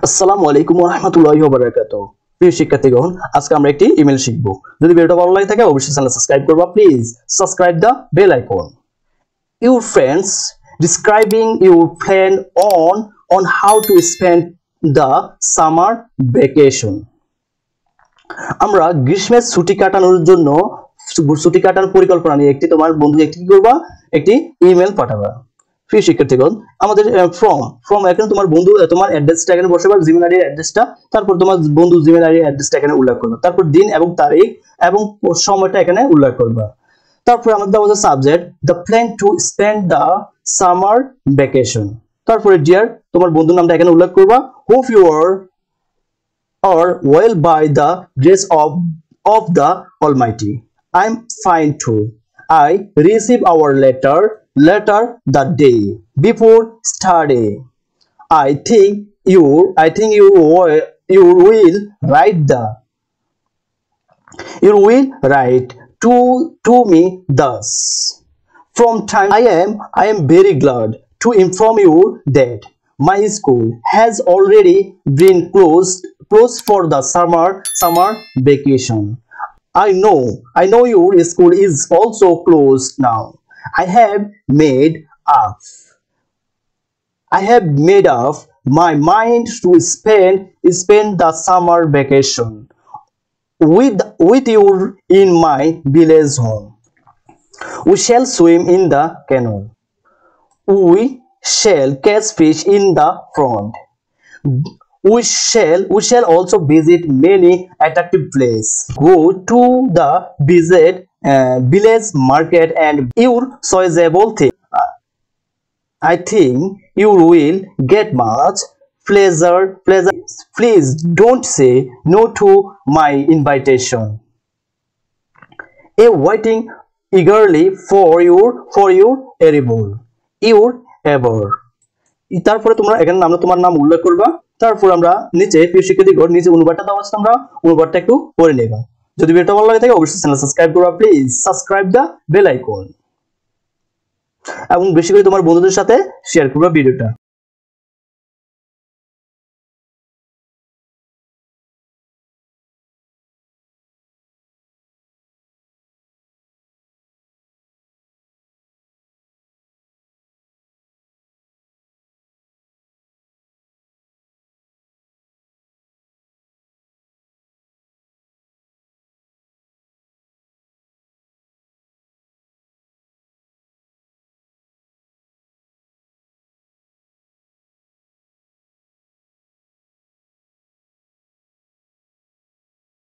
আসসালামু আলাইকুম ওয়া রাহমাতুল্লাহি ওয়া বারাকাতুহু। প্রিয় শিক্ষার্থীগণ, আজকে আমরা একটি ইমেল শিখব। যদি ভিডিওটা ভালো লাগে থাকে অবশ্যই চ্যানেল সাবস্ক্রাইব করবা। Please subscribe the bell icon. Your friends describing your plan on how to spend the summer vacation. আমরা গ্রীষ্মের ছুটি কাটানোর জন্য ছুটি কাটানোর পরিকল্পনা নিয়ে তোমার বন্ধু কি করবা, একটি ইমেল পাঠাবা। প্রিয় শিক্ষার্থীগণ, আমাদের ফ্রম এখানে তোমার বন্ধু তোমার অ্যাড্রেসটা এখানে বসাবে, জিমেইল আইডির অ্যাড্রেসটা, তারপর তোমার বন্ধু জিমেইল আইডির অ্যাড্রেসটা এখানে উল্লেখ করবে, তারপর দিন এবং তারিখ এবং সময়টা এখানে উল্লেখ করবে। তারপর আমাদের দেওয়া আছে subject the plan to spend the summer vacation. তারপরে ডিয়ার তোমার বন্ধুর নামটা এখানে উল্লেখ করবা। Hope you are well by the grace of the Almighty. I'm fine too. I received our letter the day before study. I think you will write to me thus. From time I am very glad to inform you that my school has already been closed for the summer vacation. I know your school is also closed now. I have made up my mind to spend the summer vacation with you in my village home. We shall swim in the canal. We shall catch fish in the pond. We shall also visit many attractive places. Go to the village market and your choiceable thing. I think you will get much pleasure. Please don't say no to my invitation. Waiting eagerly for your arrival. Your ever. তারপরে তোমরা এখানে তোমার নাম উল্লেখ করবা। তারপর আমরা নিচে প্রিয় শিক্ষার্থীগণ নিচে অনুবাদটা দেওয়া আছে, আমরা অনুবাদটা একটু পড়ে নেবা। যদি ভিডিওটা ভালো লাগে থাকে অবশ্যই চ্যানেল সাবস্ক্রাইব করবা। Please subscribe the bell icon এবং বেশি করে তোমার বন্ধুদের সাথে শেয়ার করবা ভিডিওটা।